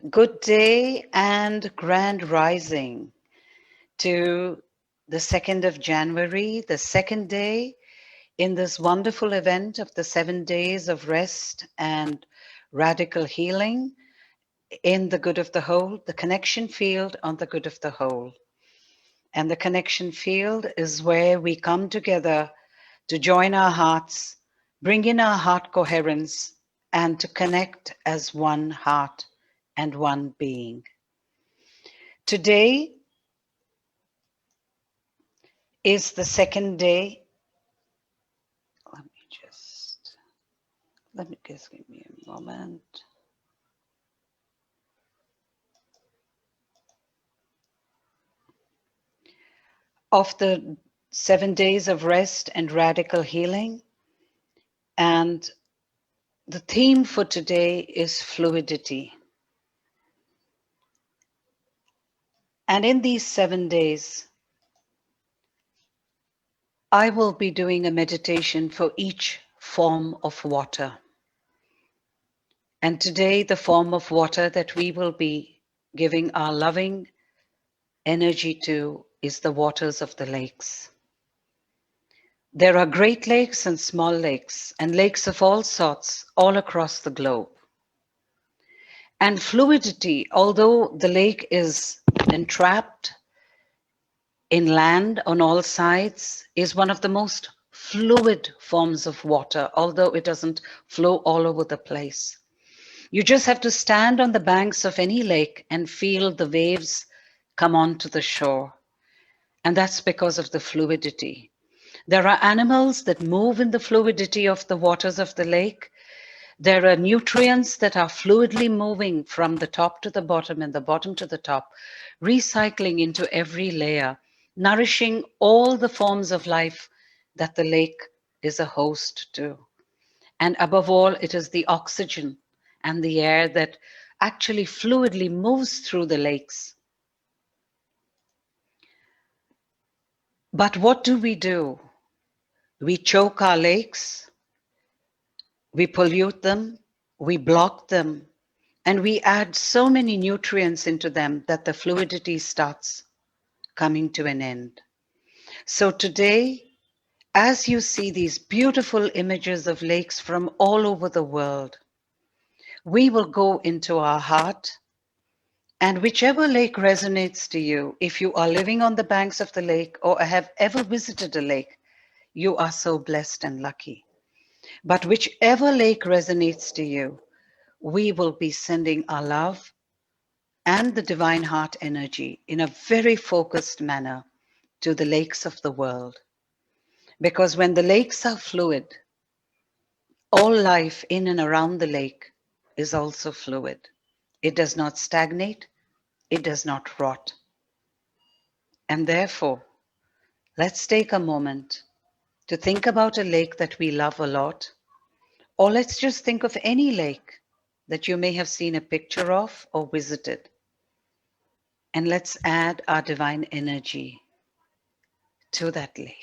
Good day and grand rising to the 2nd of January, the second day in this wonderful event of the 7 days of rest and radical healing in the good of the whole, the connection field on the good of the whole. And the connection field is where we come together to join our hearts, bring in our heart coherence, and to connect as one heart and one being. Today is the second day. Just give me a moment. Of the 7 days of rest and radical healing. And the theme for today is fluidity. And in these 7 days, I will be doing a meditation for each form of water. And today, the form of water that we will be giving our loving energy to is the waters of the lakes. There are great lakes and small lakes, and lakes of all sorts all across the globe. And fluidity, although the lake is entrapped in land on all sides, is one of the most fluid forms of water, although it doesn't flow all over the place. You just have to stand on the banks of any lake and feel the waves come onto the shore. And that's because of the fluidity. There are animals that move in the fluidity of the waters of the lake. There are nutrients that are fluidly moving from the top to the bottom and the bottom to the top, recycling into every layer, nourishing all the forms of life that the lake is a host to. And above all, it is the oxygen and the air that actually fluidly moves through the lakes. But what do? We choke our lakes, we pollute them, we block them, and we add so many nutrients into them that the fluidity starts coming to an end. So today, as you see these beautiful images of lakes from all over the world, we will go into our heart, and whichever lake resonates to you, if you are living on the banks of the lake or have ever visited a lake, you are so blessed and lucky. But whichever lake resonates to you, we will be sending our love and the divine heart energy in a very focused manner to the lakes of the world. Because when the lakes are fluid, all life in and around the lake is also fluid. It does not stagnate, it does not rot. And therefore, let's take a moment to think about a lake that we love a lot, or let's just think of any lake that you may have seen a picture of or visited. And let's add our divine energy to that lake.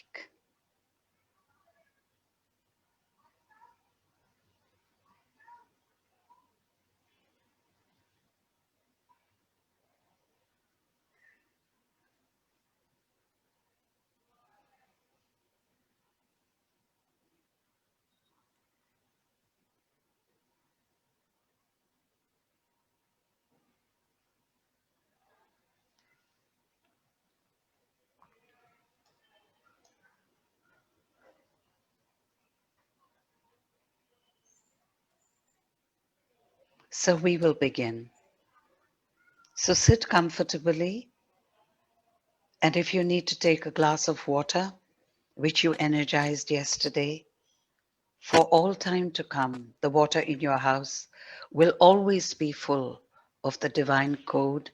So we will begin. So sit comfortably, and if you need to take a glass of water, which you energized yesterday, for all time to come, the water in your house will always be full of the divine code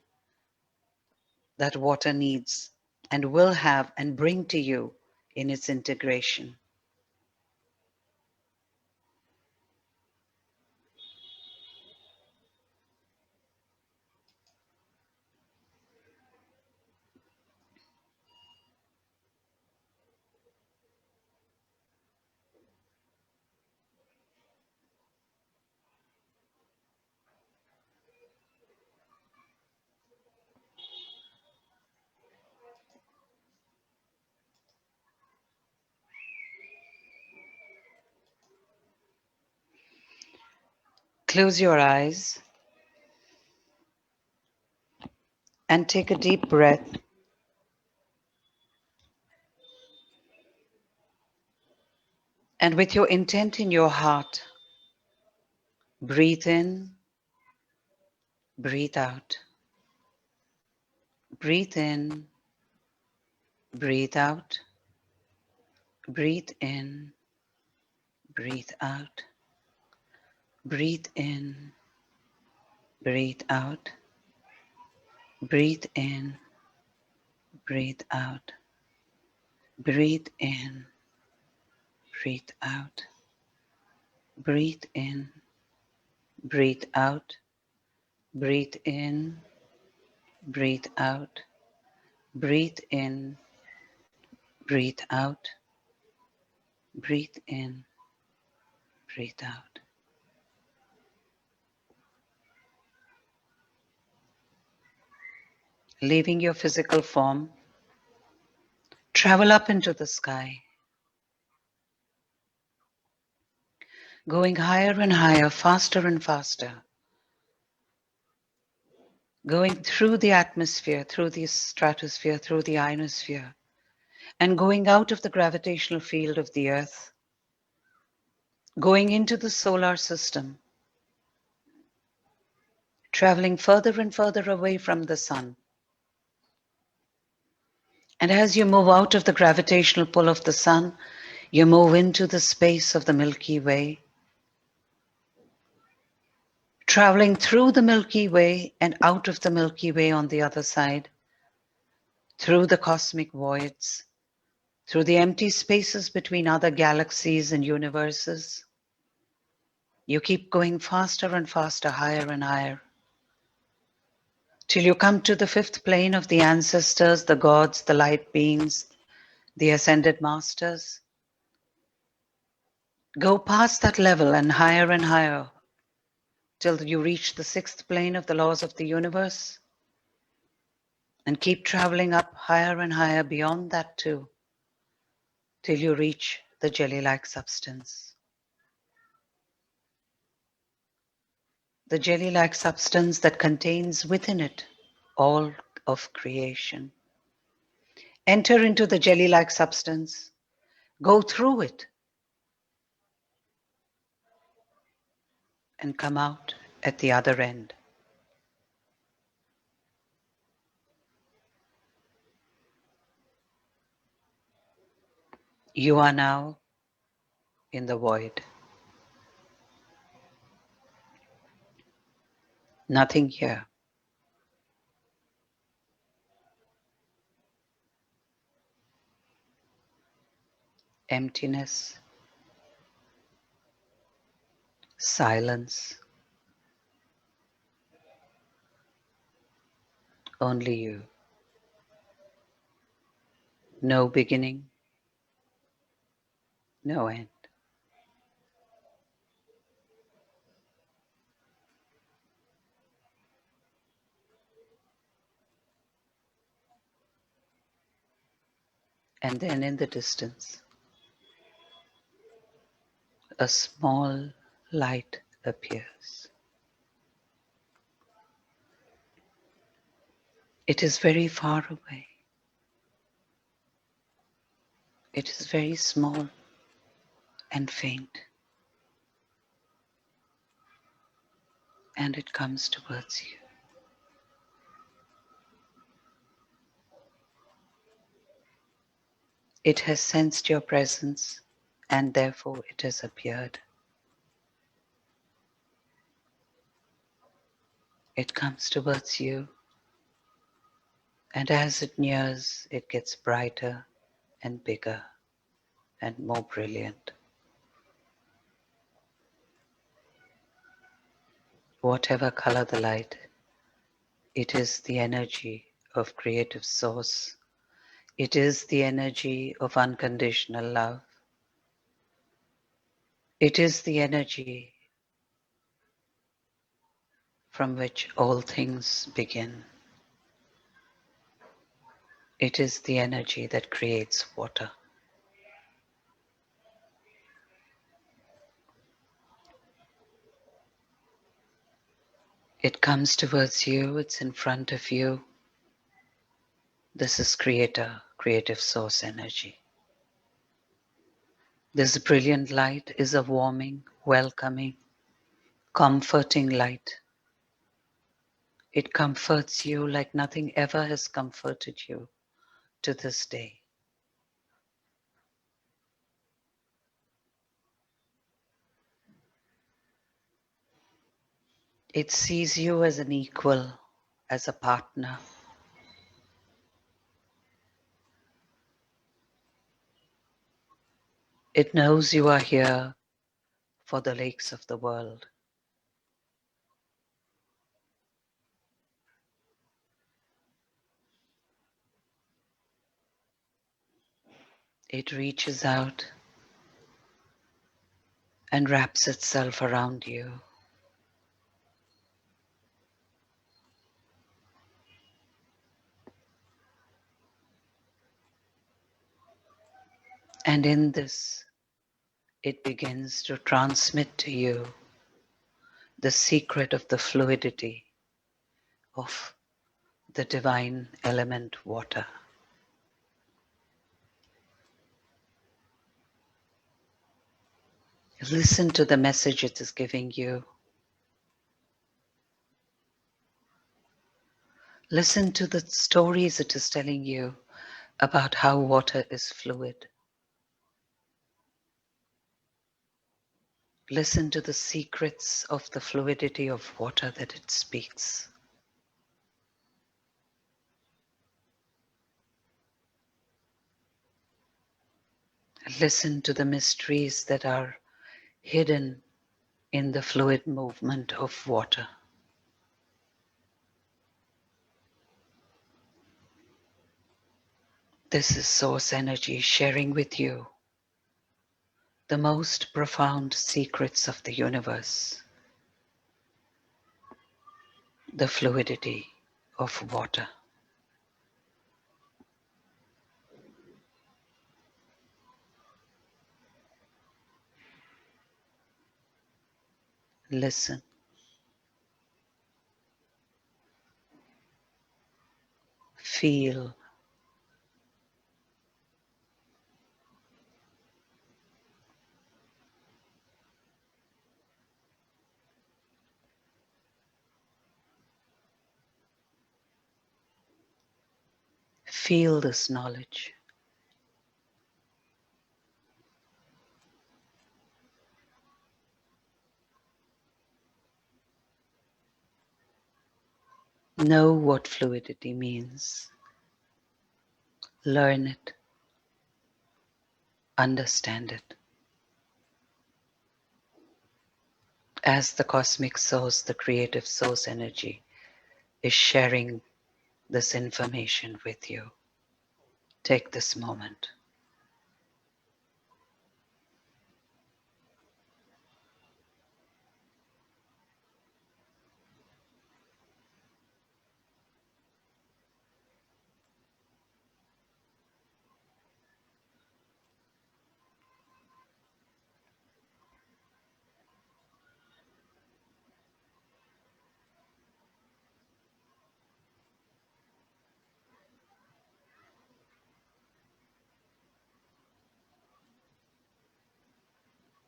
that water needs and will have and bring to you in its integration. Close your eyes and take a deep breath. And with your intent in your heart, breathe in, breathe out. Breathe in, breathe out. Breathe in, breathe out. Breathe in, breathe out. Breathe in, breathe out. Breathe in, breathe out. Breathe in, breathe out. Breathe in, breathe out. Breathe in, breathe out. Breathe in, breathe out. Leaving your physical form, travel up into the sky, going higher and higher, faster and faster, going through the atmosphere, through the stratosphere, through the ionosphere, and going out of the gravitational field of the earth, going into the solar system, traveling further and further away from the sun. And as you move out of the gravitational pull of the sun, you move into the space of the Milky Way, traveling through the Milky Way and out of the Milky Way on the other side, through the cosmic voids, through the empty spaces between other galaxies and universes. You keep going faster and faster, higher and higher, till you come to the fifth plane of the ancestors, the gods, the light beings, the ascended masters. Go past that level and higher till you reach the sixth plane of the laws of the universe, and keep traveling up higher and higher beyond that too, till you reach the jelly-like substance. The jelly-like substance that contains within it all of creation. Enter into the jelly-like substance, go through it, and come out at the other end. You are now in the void. Nothing here. Emptiness, silence, only you. No beginning, no end. And then in the distance, a small light appears. It is very far away. It is very small and faint. And it comes towards you. It has sensed your presence, and therefore it has appeared. It comes towards you, and as it nears, it gets brighter and bigger and more brilliant. Whatever color the light, it is the energy of creative source. It is the energy of unconditional love. It is the energy from which all things begin. It is the energy that creates water. It comes towards you, it's in front of you. This is Creator, creative source energy. This brilliant light is a warming, welcoming, comforting light. It comforts you like nothing ever has comforted you to this day. It sees you as an equal, as a partner. It knows you are here for the lakes of the world. It reaches out and wraps itself around you. And in this, it begins to transmit to you the secret of the fluidity of the divine element water. Listen to the message it is giving you. Listen to the stories it is telling you about how water is fluid. Listen to the secrets of the fluidity of water that it speaks. Listen to the mysteries that are hidden in the fluid movement of water. This is source energy sharing with you the most profound secrets of the universe, the fluidity of water. Listen. Feel. Feel this knowledge. Know what fluidity means. Learn it. Understand it. As the cosmic source, the creative source energy is sharing this information with you. Take this moment.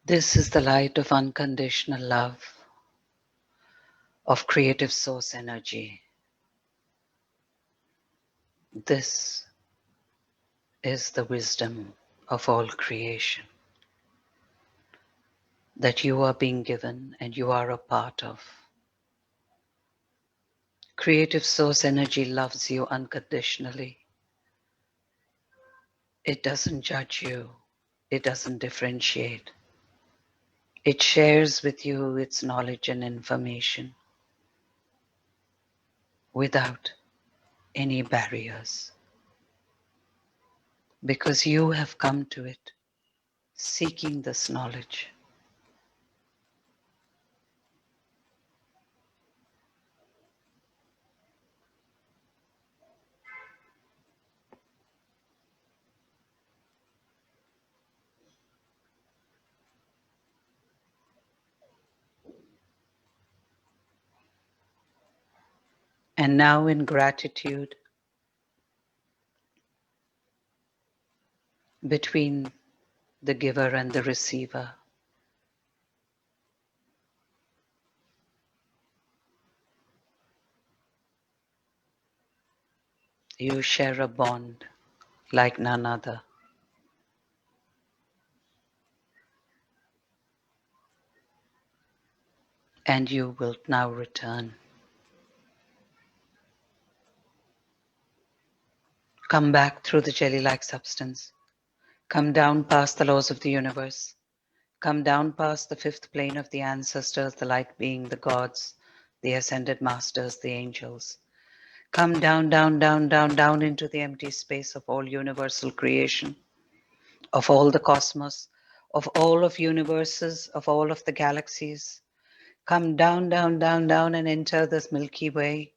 This is the light of unconditional love, of creative source energy. This is the wisdom of all creation that you are being given and you are a part of. Creative source energy loves you unconditionally. It doesn't judge you. It doesn't differentiate. It shares with you its knowledge and information without any barriers. Because you have come to it seeking this knowledge. And now in gratitude, between the giver and the receiver, you share a bond like none other. And you will now return. Come back through the jelly-like substance. Come down past the laws of the universe. Come down past the fifth plane of the ancestors, the light being, the gods, the ascended masters, the angels. Come down, down, down, down, down into the empty space of all universal creation, of all the cosmos, of all of universes, of all of the galaxies. Come down, down, down, down and enter this Milky Way.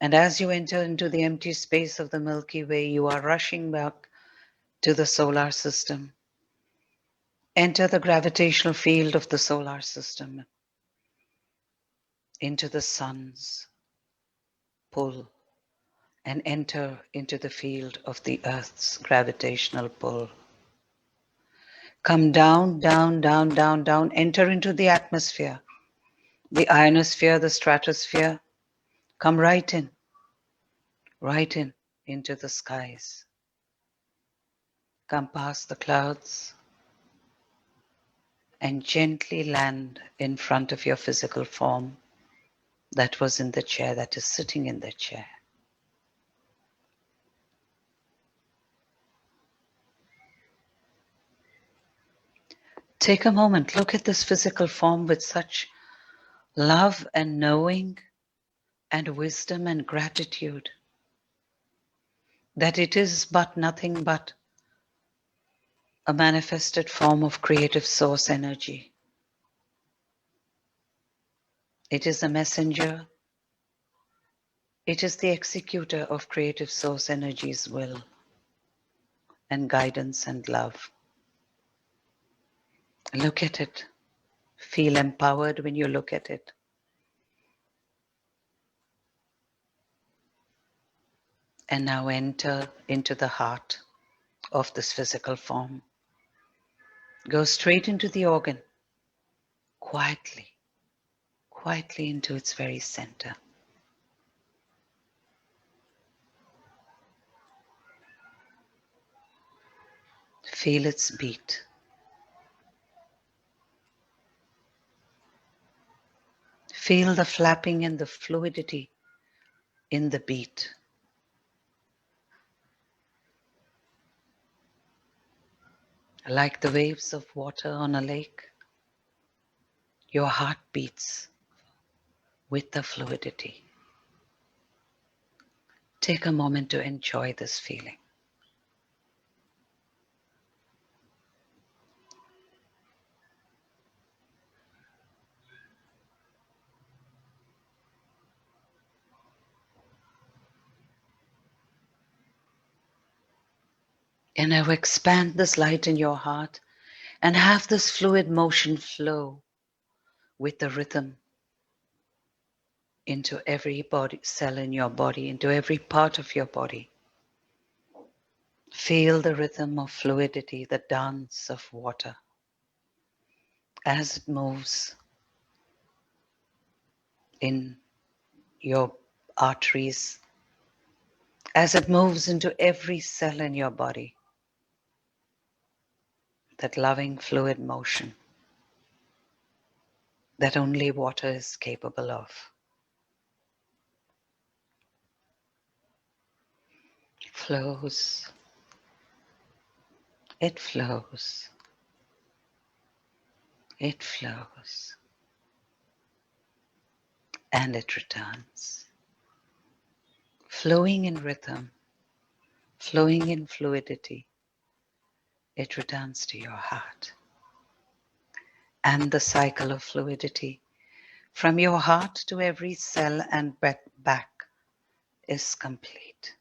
And as you enter into the empty space of the Milky Way, you are rushing back to the solar system. Enter the gravitational field of the solar system, into the sun's pull, and enter into the field of the earth's gravitational pull. Come down, down, down, down, down, enter into the atmosphere, the ionosphere, the stratosphere. Come right in into the skies. Come past the clouds and gently land in front of your physical form that was in the chair, that is sitting in the chair. Take a moment, look at this physical form with such love and knowing and wisdom and gratitude that it is but nothing but a manifested form of creative source energy. It is a messenger. It is the executor of creative source energy's will and guidance and love. Look at it. Feel empowered when you look at it. And now enter into the heart of this physical form. Go straight into the organ, quietly into its very center. Feel its beat. Feel the flapping and the fluidity in the beat. Like the waves of water on a lake, your heart beats with the fluidity. Take a moment to enjoy this feeling. And now expand this light in your heart and have this fluid motion flow with the rhythm into every body cell in your body, into every part of your body. Feel the rhythm of fluidity, the dance of water as it moves in your arteries, as it moves into every cell in your body. That loving fluid motion that only water is capable of. Flows. It flows. It flows. And it returns. Flowing in rhythm, flowing in fluidity, it returns to your heart. And the cycle of fluidity from your heart to every cell and back is complete.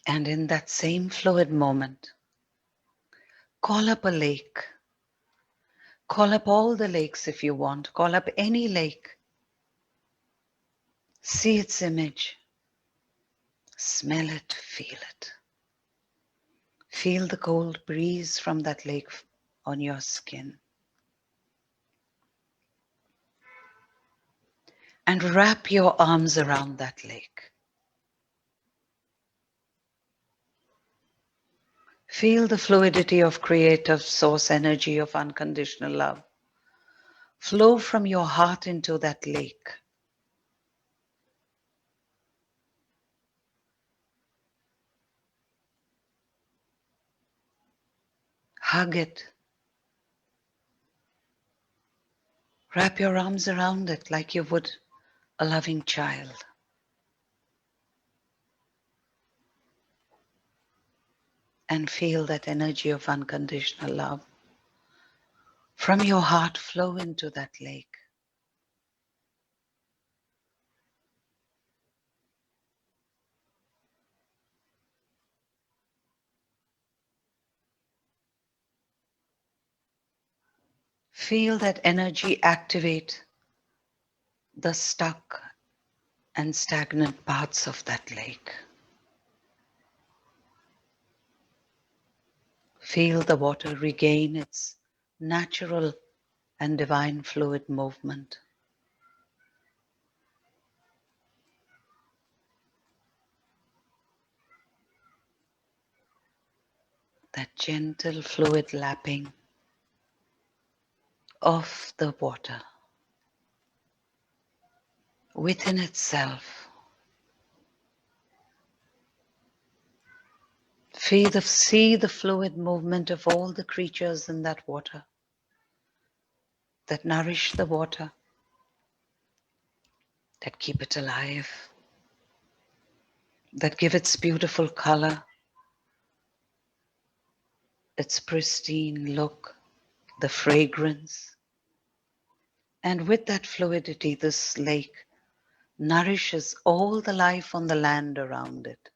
And in that same fluid moment, call up a lake Call up all the lakes if you want. Call up any lake. See its image. Smell it, feel it. Feel the cold breeze from that lake on your skin. And wrap your arms around that lake. Feel the fluidity of creative source energy of unconditional love flow from your heart into that lake. Hug it. Wrap your arms around it like you would a loving child. And feel that energy of unconditional love from your heart flow into that lake. Feel that energy activate the stuck and stagnant parts of that lake. Feel the water regain its natural and divine fluid movement. That gentle fluid lapping of the water within itself. See the fluid movement of all the creatures in that water that nourish the water, that keep it alive, that give its beautiful color, its pristine look, the fragrance. And with that fluidity, this lake nourishes all the life on the land around it.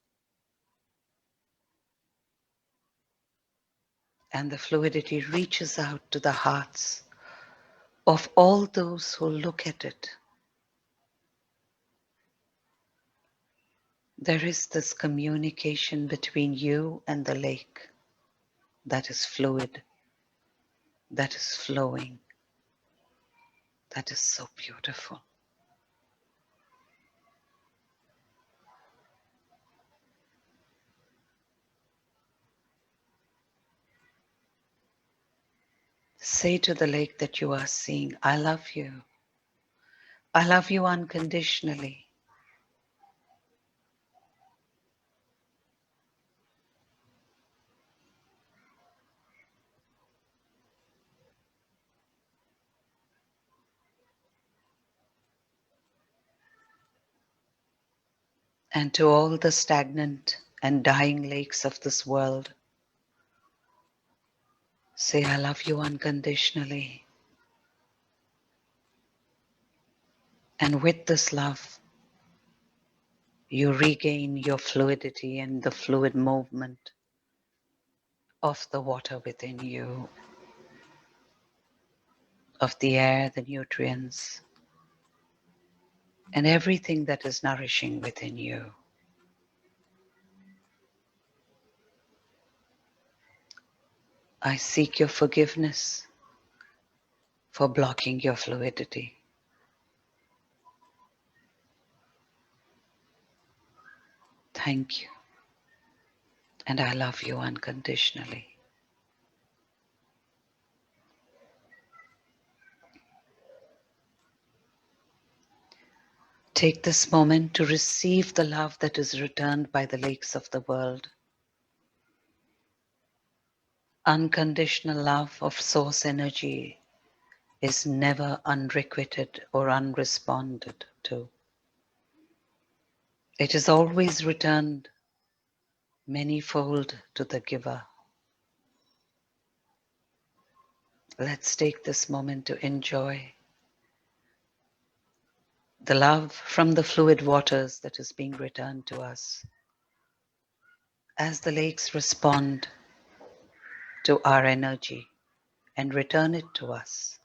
And the fluidity reaches out to the hearts of all those who look at it. There is this communication between you and the lake that is fluid, that is flowing, that is so beautiful. Say to the lake that you are seeing, I love you. I love you unconditionally. And to all the stagnant and dying lakes of this world, say, I love you unconditionally. And with this love, you regain your fluidity and the fluid movement of the water within you, of the air, the nutrients, and everything that is nourishing within you. I seek your forgiveness for blocking your fluidity. Thank you. And I love you unconditionally. Take this moment to receive the love that is returned by the lakes of the world. Unconditional love of source energy is never unrequited or unresponded to. It is always returned manyfold to the giver. Let's take this moment to enjoy the love from the fluid waters that is being returned to us as the lakes respond to our energy and return it to us.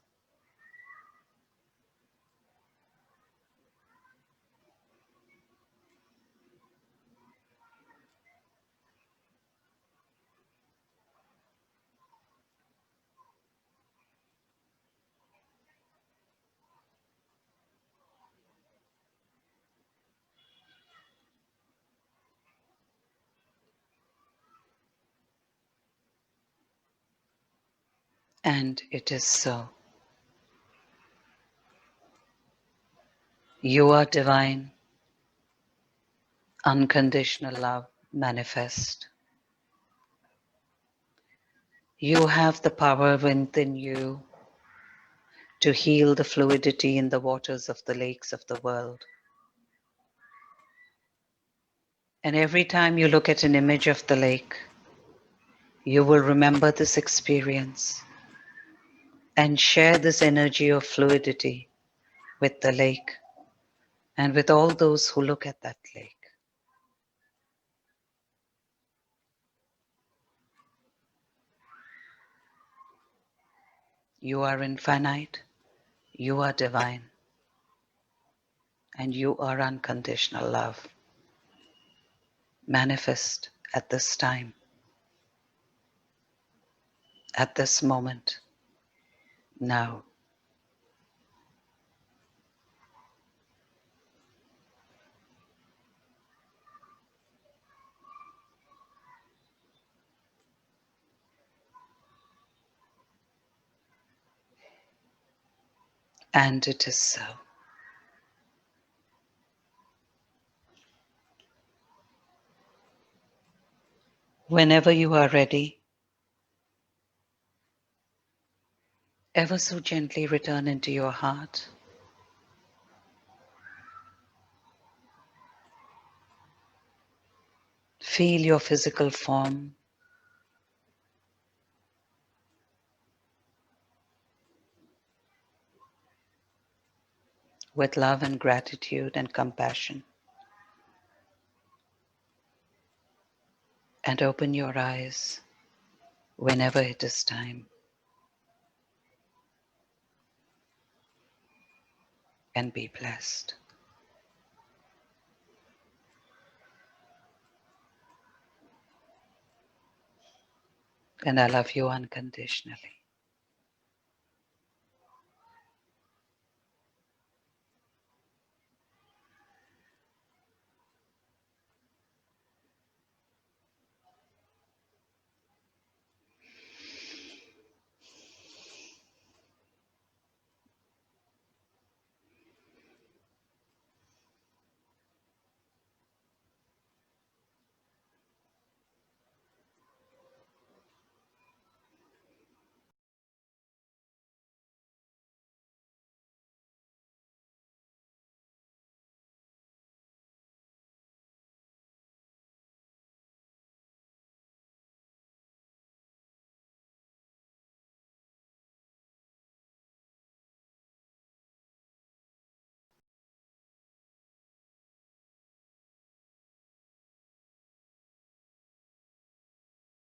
And it is so. You are divine, unconditional love manifest. You have the power within you to heal the fluidity in the waters of the lakes of the world. And every time you look at an image of the lake, you will remember this experience and share this energy of fluidity with the lake and with all those who look at that lake. You are infinite, you are divine, and you are unconditional love. Manifest at this time, at this moment, now. And it is so. Whenever you are ready, ever so gently return into your heart. Feel your physical form. With love and gratitude and compassion. And open your eyes whenever it is time. And be blessed. And I love you unconditionally.